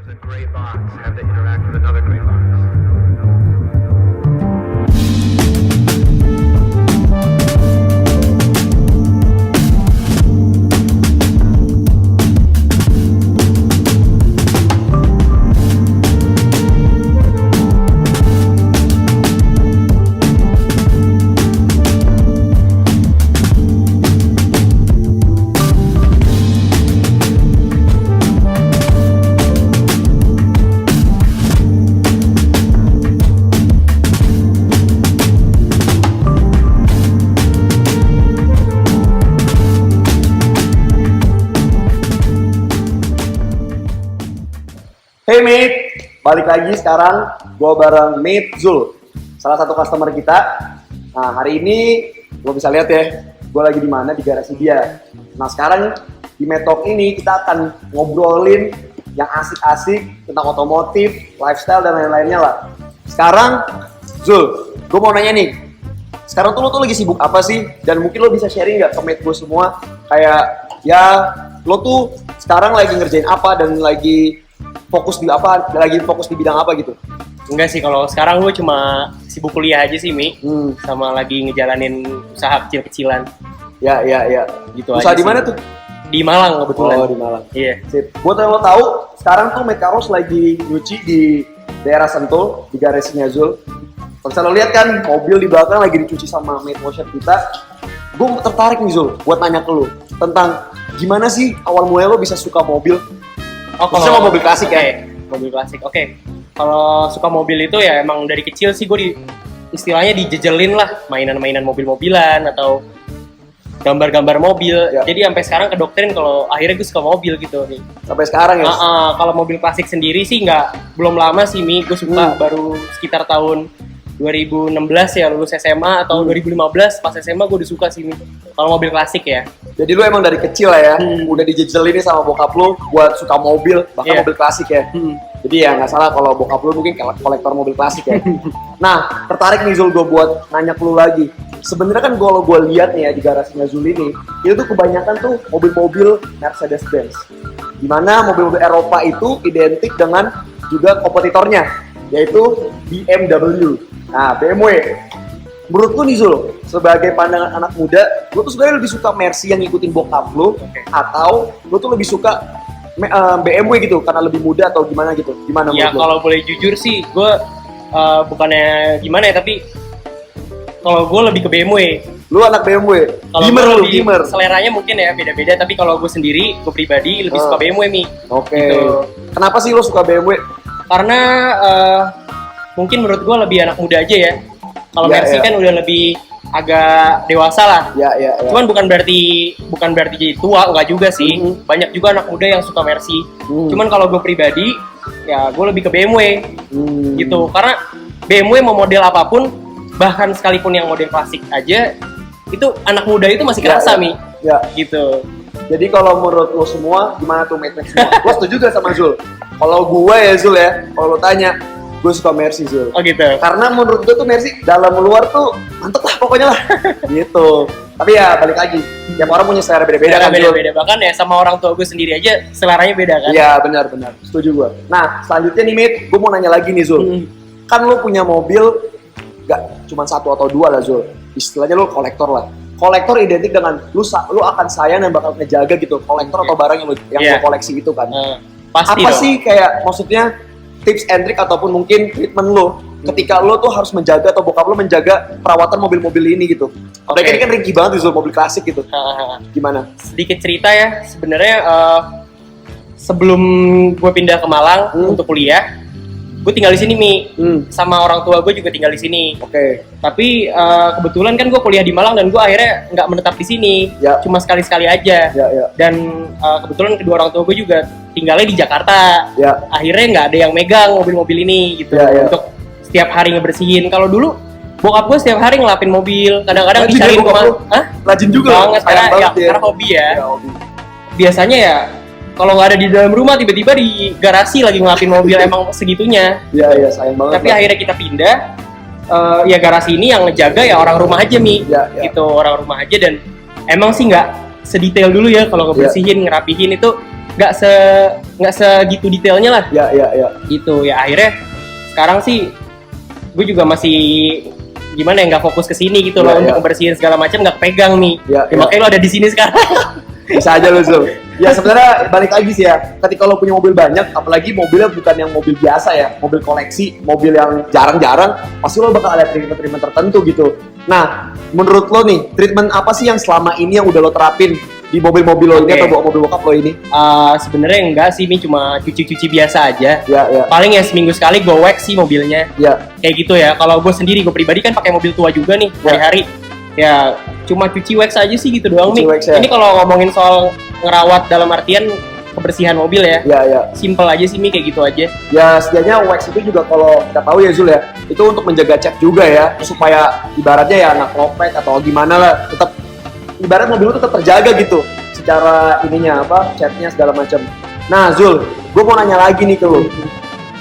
There's a gray box. Have to interact with another gray box. Hey mate, balik lagi sekarang gue bareng Mate Zul, salah satu customer kita. Nah hari ini lo bisa lihat ya, gue lagi di mana, di garasi dia. Nah sekarang di Mate Talk ini kita akan ngobrolin yang asik-asik tentang otomotif, lifestyle dan lain-lainnya lah. Sekarang Zul, gue mau nanya nih, sekarang tuh lo tuh lagi sibuk apa sih? Dan mungkin lo bisa sharing nggak ke Mate gue semua, kayak ya lo tuh sekarang lagi ngerjain apa dan lagi fokus di apa, lagi fokus di bidang apa gitu? Enggak sih, kalau sekarang gue cuma sibuk kuliah aja sih, Mi. Sama lagi ngejalanin usaha kecil-kecilan. Ya. Gitu Usaha aja di mana sih. tuh? Di Malang kebetulan. Oh, di Malang. Iya. Sip. Buat yang lo tahu, sekarang tuh Mate Caros lagi nyuci di daerah Sentul, di garasinya Zul. Kalau bisa lo lihat kan, mobil di belakang lagi dicuci sama Mate Washer kita. Gue tertarik nih Zul, buat nanya ke lo tentang gimana sih awal mulanya lo bisa suka mobil? Oh, Khususnya mobil klasik ya? Mobil klasik, oke. Kalau suka mobil itu ya emang dari kecil sih gue istilahnya dijejelin lah mainan-mainan mobil-mobilan atau gambar-gambar mobil. Ya. Jadi sampai sekarang kedoktrin kalau akhirnya gue suka mobil gitu nih. Sampai sekarang ya? Kalau mobil klasik sendiri sih belum lama sih, Mi. Gue suka baru sekitar tahun 2016 ya, lulus SMA atau 2015 pas SMA gue udah suka sih, Mi. Kalau mobil klasik ya. Jadi lu emang dari kecil lah ya, udah dijejelin sama bokap lu buat suka mobil, bahkan Iya. mobil klasik ya. Jadi ya nggak salah kalau bokap lu mungkin kolektor mobil klasik ya. Nah, tertarik nih Zul gue buat nanya ke lu lagi. Sebenarnya kan kalau gue lihat nih ya di garasinya Zul ini, itu tuh kebanyakan tuh mobil-mobil Mercedes-Benz. Dimana mobil-mobil Eropa itu identik dengan juga kompetitornya, yaitu BMW. Nah, BMW. Menurut lu nih Zul, sebagai pandangan anak muda, lu tuh sebenarnya lebih suka Mercy yang ngikutin bokap lu, atau lu tuh lebih suka BMW gitu karena lebih muda atau gimana gitu? Gimana Ya menurut lu? kalau boleh jujur sih, gue bukannya gimana ya, tapi kalau gue lebih ke BMW. Lu anak BMW, Kalau Beamer gue lu, lebih Beamer. seleranya mungkin ya beda-beda, tapi kalau gue sendiri, gue pribadi lebih suka BMW, Mi. Oke. Gitu. Kenapa sih lu suka BMW? Karena mungkin menurut gue lebih anak muda aja ya. Kalau Ya, Mercy ya. kan udah lebih agak dewasa lah. Ya. Cuman bukan berarti jadi tua, enggak juga sih. Banyak juga anak muda yang suka Mercy. Cuman kalau gue pribadi, ya gue lebih ke BMW gitu. Karena BMW mau model apapun, bahkan sekalipun yang model klasik aja, itu anak muda itu masih kerasa, Mi. Ya. Gitu. Jadi kalau menurut lo semua, gimana tuh mate semua? Gue setuju gak sama Zul? Kalau gue ya Zul ya, kalau lo tanya, gue suka Mercy Zul. Oh gitu. Karena menurut gue tuh Mercy dalam luar tuh mantep lah pokoknya lah. Gitu. Tapi ya balik lagi, tiap orang punya selera beda-beda kan Zul? Beda-beda. Bahkan ya sama orang tua gue sendiri aja seleranya beda kan. Iya benar. Setuju gue. Nah selanjutnya nih Mate, gue mau nanya lagi nih Zul. Kan lo punya mobil, gak cuma satu atau dua lah Zul. Istilahnya lo kolektor lah. Kolektor identik dengan lu akan sayang dan bakal ngejaga gitu kolektor atau barang yang lo koleksi itu kan. Pasti Apa dong. sih kayak maksudnya tips and trick ataupun mungkin treatment lo ketika lo tuh harus menjaga atau bokap lo menjaga perawatan mobil-mobil ini gitu. Apalagi ini kan ringkih banget Zul, mobil klasik gitu. Gimana? Sedikit cerita ya, sebenarnya sebelum gue pindah ke Malang untuk kuliah, gue tinggal di sini, Mi. Sama orang tua gue juga tinggal di sini. Oke. Tapi kebetulan kan gue kuliah di Malang dan gue akhirnya nggak menetap di sini. Ya. Cuma sekali-sekali aja. Ya. Dan kebetulan kedua orang tua gue juga tinggalnya di Jakarta. Ya. Akhirnya nggak ada yang megang mobil-mobil ini gitu Ya. untuk setiap hari ngebersihin. Kalau dulu bokap gue setiap hari ngelapin mobil, kadang-kadang Rajin dicariin ya bokap kemana. lu? Hah? Rajin juga. Banget, sayang banget ya. karena hobi ya. Ya, hobi. Biasanya ya kalau nggak ada di dalam rumah, tiba-tiba di garasi lagi ngelapin mobil emang segitunya. Iya, sayang banget. Tapi akhirnya kita pindah, ya garasi ini yang ngejaga ya orang rumah aja, Mi. Ya. Gitu, orang rumah aja. Dan emang sih nggak sedetail dulu ya kalau ngebersihin, ngerapihin itu nggak segitu detailnya lah. Ya. Gitu ya, akhirnya sekarang sih gue juga masih gimana ya, nggak fokus ke sini gitu loh, untuk ngebersihin segala macam, nggak pegang nih. Makanya lo ada di sini sekarang. Bisa aja lo Zul. Ya sebenarnya balik lagi sih ya, ketika lo punya mobil banyak, apalagi mobilnya bukan yang mobil biasa ya, mobil koleksi, mobil yang jarang-jarang, pasti lo bakal ada treatment tertentu gitu. Nah, menurut lo nih, treatment apa sih yang selama ini yang udah lo terapin di mobil-mobil lo ini atau bawa mobil bokap lo ini? Sebenarnya enggak sih, ini cuma cuci-cuci biasa aja. Ya. Paling ya seminggu sekali gue wax sih mobilnya. Ya. Kayak gitu ya. Kalau gue sendiri, gue pribadi kan pakai mobil tua juga nih hari-hari. Ya cuma cuci wax aja sih gitu doang nih. Ya. Ini kalau ngomongin soal ngerawat dalam artian kebersihan mobil ya. Ya. Simple aja sih Mi, kayak gitu aja. Ya setidaknya wax itu juga kalau kita tahu ya Zul ya, itu untuk menjaga cat juga ya, supaya ibaratnya ya anak lopek atau gimana lah, tetap ibarat mobil lu tetap terjaga gitu secara ininya apa, catnya segala macam. Nah Zul, gue mau nanya lagi nih ke lu.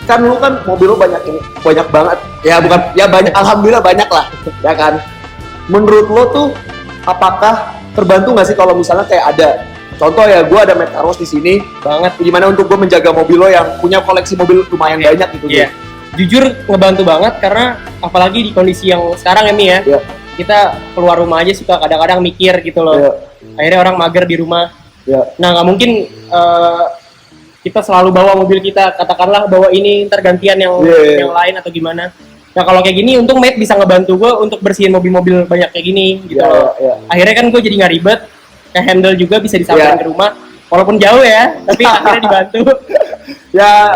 Kan lu kan mobil lu banyak banget. Ya bukan, ya banyak, alhamdulillah banyak lah, ya kan. Menurut lo tuh apakah terbantu nggak sih kalau misalnya kayak ada contoh ya, gue ada Metaros di sini Banget. gimana untuk gue menjaga mobil lo yang punya koleksi mobil lumayan banyak gitu. Iya. Jujur ngebantu banget, karena apalagi di kondisi yang sekarang ya Mi ya. Iya. Kita keluar rumah aja suka kadang-kadang mikir gitu loh. Iya. Akhirnya orang mager di rumah. Ya. Nah nggak mungkin kita selalu bawa mobil kita, katakanlah bawa ini ntar gantian yang lain atau gimana. Nah kalau kayak gini untung Mate bisa ngebantu gue untuk bersihin mobil-mobil banyak kayak gini gitu loh. Akhirnya kan gue jadi nggak ribet, kayak handle juga bisa disamperin ke rumah, walaupun jauh ya, tapi akhirnya dibantu.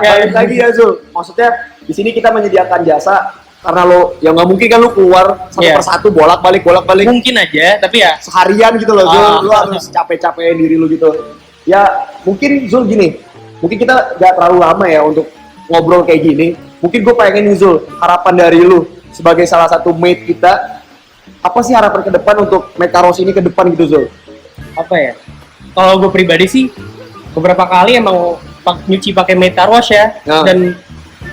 Balik lagi ya Zul, maksudnya di sini kita menyediakan jasa karena lo ya nggak mungkin kan lo keluar satu persatu bolak-balik. Mungkin aja, tapi ya seharian gitu loh Zul, lo harus capek-capekin diri lo gitu. Ya mungkin Zul gini, mungkin kita nggak terlalu lama ya untuk ngobrol kayak gini. Mungkin gue pengen nih Zul, harapan dari lu sebagai salah satu mate kita, apa sih harapan ke depan untuk Metaros ini ke depan gitu Zul? Apa ya? Kalau gue pribadi sih beberapa kali emang nyuci pakai Metaros ya, dan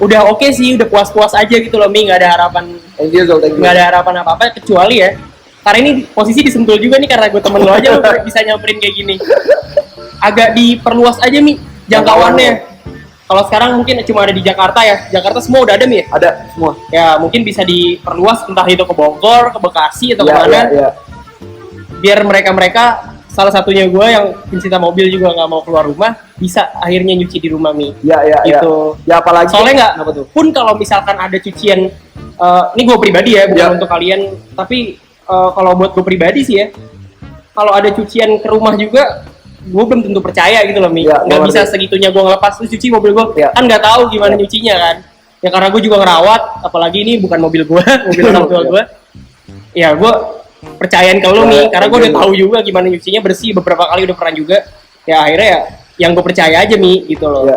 udah oke sih, udah puas-puas aja gitu loh Mi, nggak ada harapan. Thank you Zul, nggak ada harapan apa-apa kecuali ya, karena ini posisi disentul juga nih karena gue temen lo aja, lo bisa nyamperin kayak gini. Agak diperluas aja Mi jangkauannya. Kalau sekarang mungkin cuma ada di Jakarta ya. Jakarta semua udah ada Mi ya? Ada semua. Ya mungkin bisa diperluas, entah itu ke Bogor, ke Bekasi atau kemana. Biar mereka salah satunya gue yang pencinta mobil juga nggak mau keluar rumah, bisa akhirnya nyuci di rumah Mi. Gitu. Ya apalagi. Soalnya pun kalau misalkan ada cucian, ini gue pribadi ya, bukan untuk kalian. Tapi kalau buat gue pribadi sih ya, kalau ada cucian ke rumah juga, gue belum tentu percaya gitu loh Mi. Nggak bisa segitunya gue ngelepas terus cuci mobil gue. Kan nggak tahu gimana nyucinya kan. Ya karena gue juga ngerawat, apalagi ini bukan mobil gue, mobil orang tua gue. Ya gue percayain ke lo Mi, karena gue udah tahu juga gimana nyucinya, bersih beberapa kali, udah pernah juga. Ya akhirnya ya yang gue percaya aja Mi gitu loh.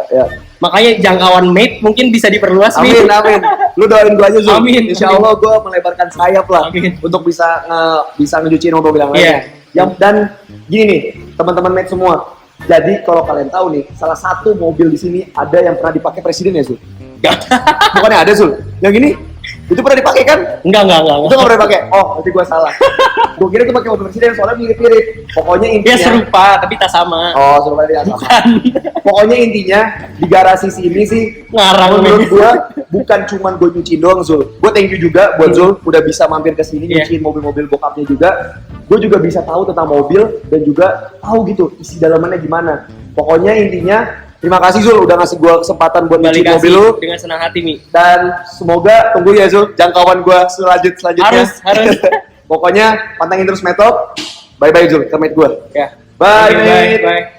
Makanya jangkauan Mate mungkin bisa diperluas Mi. Amin. Lu doain gue aja Zul. Amin. Insya Allah gue melebarkan sayap lah. Untuk bisa ngecuciin mobil yang lainnya. Dan gini nih, teman-teman Mate semua. Jadi kalau kalian tahu nih, salah satu mobil di sini ada yang pernah dipakai presiden ya Zul? Bukannya ada Zul? Yang ini? Itu pernah dipakai kan? Enggak. Itu nggak pernah dipakai? Oh, berarti gue salah. Gue kira itu pakai mobil presiden, soalnya mirip-mirip. Pokoknya intinya. Ya serupa, tapi tak sama. Oh, serupa tapi tak sama. Pokoknya intinya di garasi sini sih ngarang. Menurut gue bukan cuman gue nyuciin doang Zul. Gue thank you juga buat Zul udah bisa mampir ke sini nyuciin mobil-mobil bokapnya juga. Gue juga bisa tahu tentang mobil dan juga tahu gitu isi dalamannya gimana. Pokoknya intinya terima kasih Zul udah ngasih gue kesempatan buat nyuciin mobil lu. Dengan senang hati Mi. Dan semoga tunggu ya Zul jangkauan gue selanjutnya. Harus. Pokoknya pantengin terus Metop. Bye bye Zul, ke Mate gue. Ya. Bye. Bye.